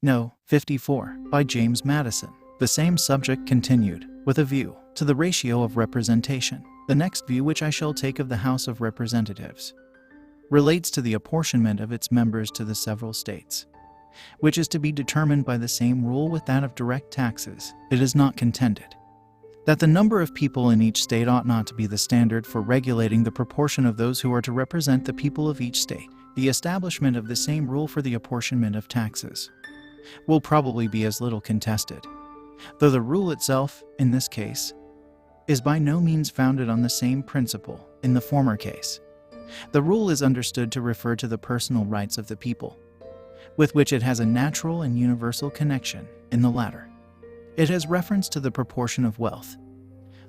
No. 54, by James Madison. The same subject continued, with a view to the ratio of representation. The next view which I shall take of the House of Representatives relates to the apportionment of its members to the several states, which is to be determined by the same rule with that of direct taxes. It is not contended that the number of people in each state ought not to be the standard for regulating the proportion of those who are to represent the people of each state. The establishment of the same rule for the apportionment of taxes will probably be as little contested, though the rule itself, in this case, is by no means founded on the same principle. In the former case, the rule is understood to refer to the personal rights of the people, with which it has a natural and universal connection. In the latter, it has reference to the proportion of wealth,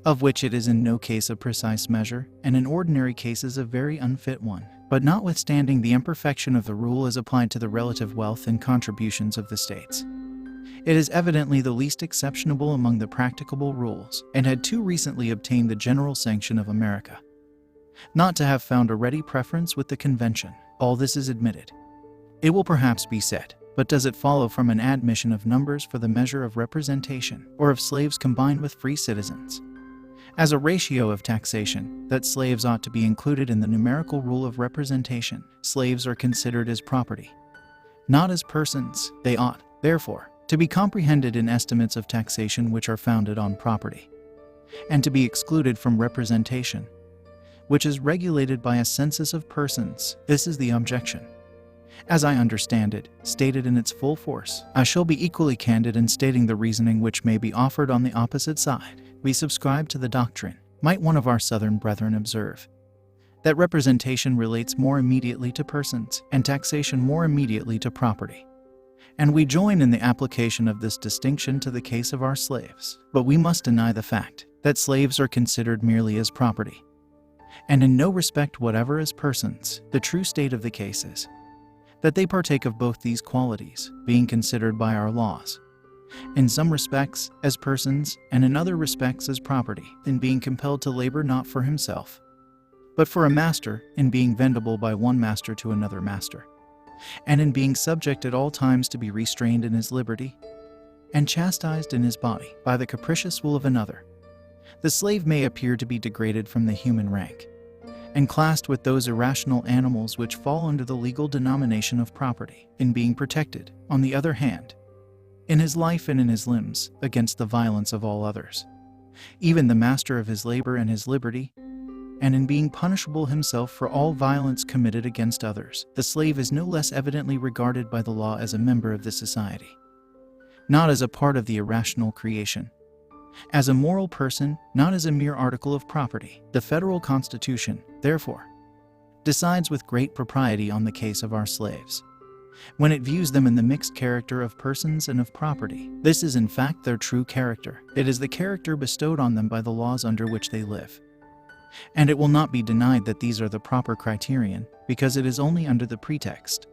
of which it is in no case a precise measure, and in ordinary cases a very unfit one. But notwithstanding the imperfection of the rule as applied to the relative wealth and contributions of the states, it is evidently the least exceptionable among the practicable rules, and had too recently obtained the general sanction of America not to have found a ready preference with the convention. All this is admitted, it will perhaps be said, but does it follow from an admission of numbers for the measure of representation, or of slaves combined with free citizens, as a ratio of taxation, that slaves ought to be included in the numerical rule of representation? Slaves are considered as property, not as persons. They ought, therefore, to be comprehended in estimates of taxation which are founded on property, and to be excluded from representation, which is regulated by a census of persons. This is the objection, as I understand it, stated in its full force. I shall be equally candid in stating the reasoning which may be offered on the opposite side. We subscribe to the doctrine, might one of our Southern brethren observe, that representation relates more immediately to persons, and taxation more immediately to property. And we join in the application of this distinction to the case of our slaves. But we must deny the fact that slaves are considered merely as property, and in no respect whatever as persons. The true state of the case is that they partake of both these qualities, being considered by our laws, in some respects, as persons, and in other respects as property, in being compelled to labor not for himself, but for a master, in being vendible by one master to another master, and in being subject at all times to be restrained in his liberty, and chastised in his body by the capricious will of another. The slave may appear to be degraded from the human rank, and classed with those irrational animals which fall under the legal denomination of property, in being protected, on the other hand, in his life and in his limbs, against the violence of all others, even the master of his labor and his liberty, and in being punishable himself for all violence committed against others. The slave is no less evidently regarded by the law as a member of the society, not as a part of the irrational creation, as a moral person, not as a mere article of property. The Federal Constitution, therefore, decides with great propriety on the case of our slaves, when it views them in the mixed character of persons and of property. This is in fact their true character. It is the character bestowed on them by the laws under which they live. And it will not be denied that these are the proper criterion, because it is only under the pretext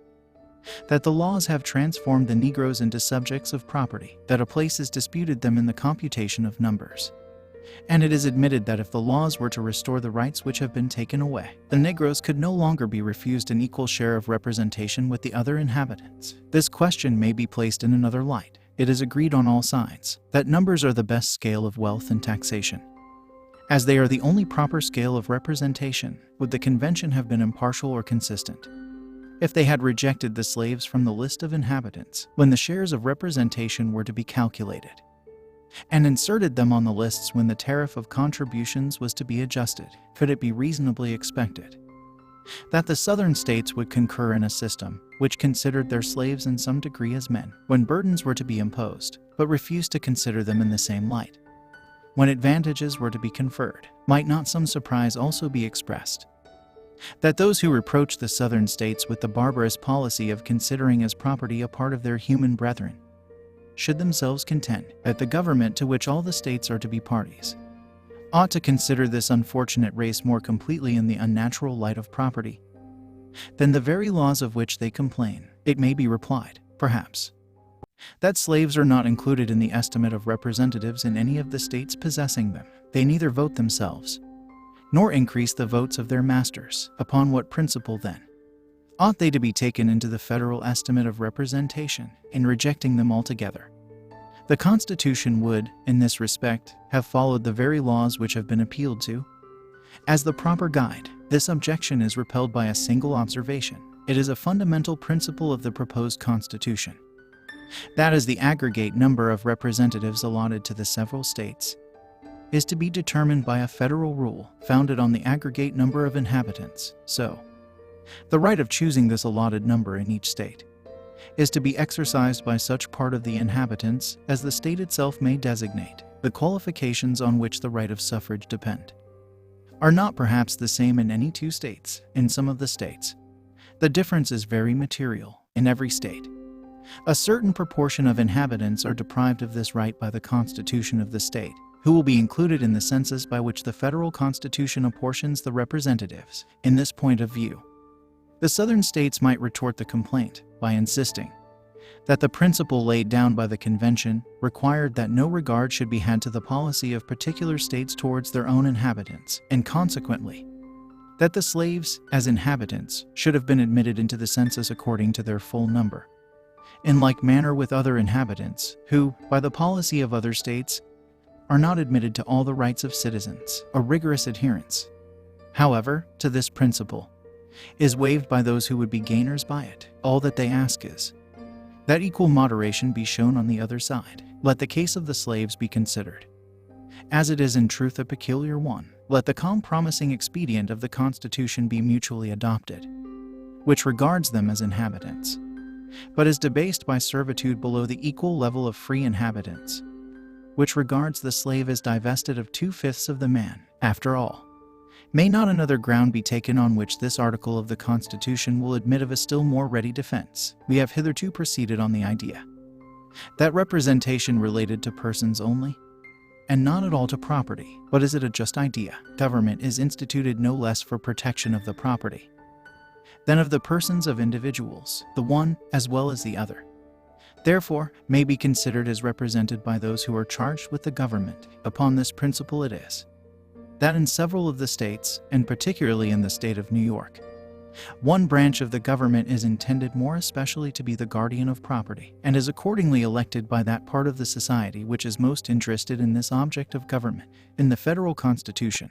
that the laws have transformed the Negroes into subjects of property that a place is disputed them in the computation of numbers. And it is admitted that if the laws were to restore the rights which have been taken away, the Negroes could no longer be refused an equal share of representation with the other inhabitants. This question may be placed in another light. It is agreed on all sides that numbers are the best scale of wealth and taxation, as they are the only proper scale of representation. Would the convention have been impartial or consistent if they had rejected the slaves from the list of inhabitants when the shares of representation were to be calculated, and inserted them on the lists when the tariff of contributions was to be adjusted? Could it be reasonably expected that the Southern states would concur in a system which considered their slaves in some degree as men when burdens were to be imposed, but refused to consider them in the same light when advantages were to be conferred? Might not some surprise also be expressed that those who reproach the Southern states with the barbarous policy of considering as property a part of their human brethren should themselves contend that the government to which all the states are to be parties ought to consider this unfortunate race more completely in the unnatural light of property than the very laws of which they complain? It may be replied, perhaps, that slaves are not included in the estimate of representatives in any of the states possessing them. They neither vote themselves, nor increase the votes of their masters. Upon what principle, then, ought they to be taken into the federal estimate of representation, in rejecting them altogether? The Constitution would, in this respect, have followed the very laws which have been appealed to. As the proper guide, this objection is repelled by a single observation. It is a fundamental principle of the proposed Constitution. That is, the aggregate number of representatives allotted to the several states is to be determined by a federal rule founded on the aggregate number of inhabitants. So, the right of choosing this allotted number in each state is to be exercised by such part of the inhabitants as the state itself may designate. The qualifications on which the right of suffrage depend are not perhaps the same in any two states. In some of the states, the difference is very material. In every state, a certain proportion of inhabitants are deprived of this right by the constitution of the state, who will be included in the census by which the federal constitution apportions the representatives. In this point of view, the southern states might retort the complaint by insisting that the principle laid down by the convention required that no regard should be had to the policy of particular states towards their own inhabitants, and consequently, that the slaves, as inhabitants, should have been admitted into the census according to their full number. In like manner with other inhabitants, who, by the policy of other states, are not admitted to all the rights of citizens, a rigorous adherence, however, to this principle is waived by those who would be gainers by it. All that they ask is that equal moderation be shown on the other side. Let the case of the slaves be considered, as it is in truth a peculiar one. Let the compromising expedient of the Constitution be mutually adopted, which regards them as inhabitants, but is debased by servitude below the equal level of free inhabitants, which regards the slave as divested of 2/5 of the man. After all, may not another ground be taken on which this article of the Constitution will admit of a still more ready defense? We have hitherto proceeded on the idea that representation related to persons only, and not at all to property. But is it a just idea? Government is instituted no less for protection of the property than of the persons of individuals, the one as well as the other. Therefore, may be considered as represented by those who are charged with the government. Upon this principle it is that in several of the states, and particularly in the state of New York, one branch of the government is intended more especially to be the guardian of property, and is accordingly elected by that part of the society which is most interested in this object of government. In the federal Constitution,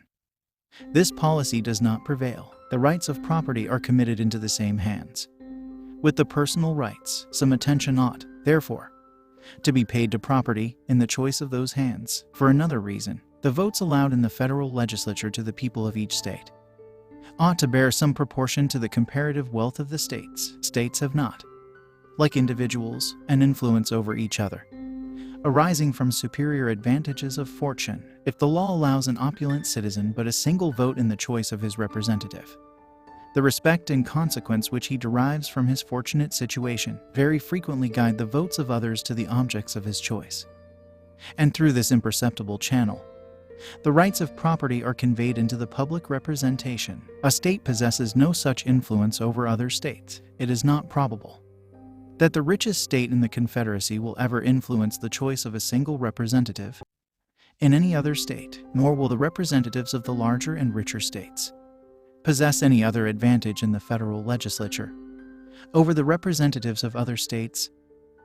this policy does not prevail. The rights of property are committed into the same hands with the personal rights. Some attention ought, therefore, to be paid to property in the choice of those hands. For another reason, the votes allowed in the federal legislature to the people of each state ought to bear some proportion to the comparative wealth of the states. States have not, like individuals, an influence over each other, arising from superior advantages of fortune. If the law allows an opulent citizen but a single vote in the choice of his representative, the respect and consequence which he derives from his fortunate situation very frequently guide the votes of others to the objects of his choice. And through this imperceptible channel, the rights of property are conveyed into the public representation. A state possesses no such influence over other states. It is not probable that the richest state in the Confederacy will ever influence the choice of a single representative in any other state, nor will the representatives of the larger and richer states possess any other advantage in the federal legislature over the representatives of other states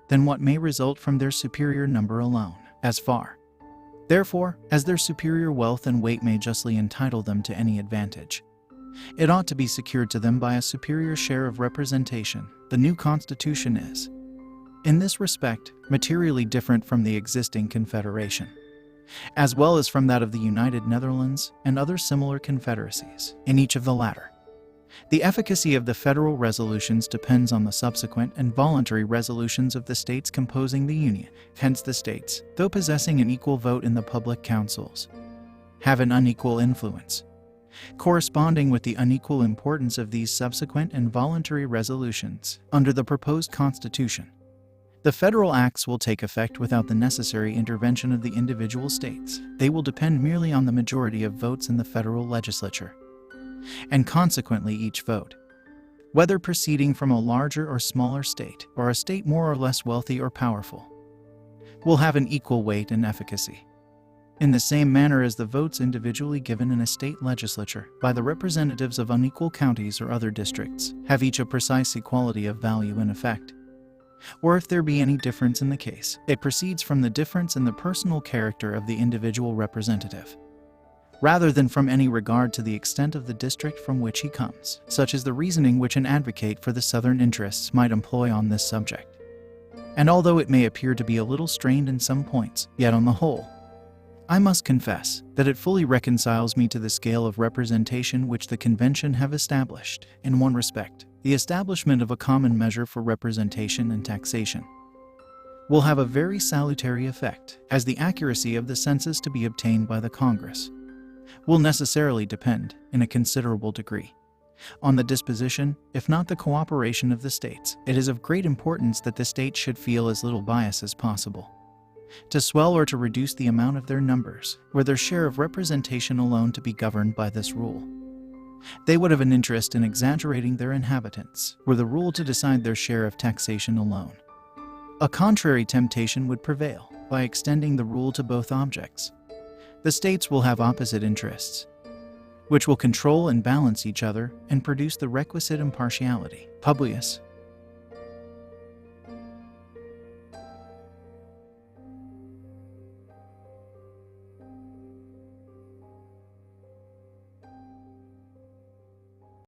than what may result from their superior number alone. As far, therefore, as their superior wealth and weight may justly entitle them to any advantage, it ought to be secured to them by a superior share of representation. The new Constitution is, in this respect, materially different from the existing Confederation, as well as from that of the United Netherlands and other similar confederacies. In each of the latter, the efficacy of the federal resolutions depends on the subsequent and voluntary resolutions of the states composing the Union. Hence the states, though possessing an equal vote in the public councils, have an unequal influence, corresponding with the unequal importance of these subsequent and voluntary resolutions. Under the proposed Constitution, the federal acts will take effect without the necessary intervention of the individual states. They will depend merely on the majority of votes in the federal legislature, and consequently each vote, whether proceeding from a larger or smaller state, or a state more or less wealthy or powerful, will have an equal weight and efficacy. in the same manner as the votes individually given in a state legislature by the representatives of unequal counties or other districts have each a precise equality of value and effect. Or if there be any difference in the case, it proceeds from the difference in the personal character of the individual representative, rather than from any regard to the extent of the district from which he comes. Such is the reasoning which an advocate for the Southern interests might employ on this subject. And although it may appear to be a little strained in some points, yet on the whole, I must confess that it fully reconciles me to the scale of representation which the Convention have established. In one respect, the establishment of a common measure for representation and taxation will have a very salutary effect, as the accuracy of the census to be obtained by the Congress will necessarily depend, in a considerable degree, on the disposition, if not the cooperation of the states. It is of great importance that the states should feel as little bias as possible to swell or to reduce the amount of their numbers, were their share of representation alone to be governed by this rule. They would have an interest in exaggerating their inhabitants, were the rule to decide their share of taxation alone. A contrary temptation would prevail, by extending the rule to both objects. The states will have opposite interests, which will control and balance each other and produce the requisite impartiality. Publius,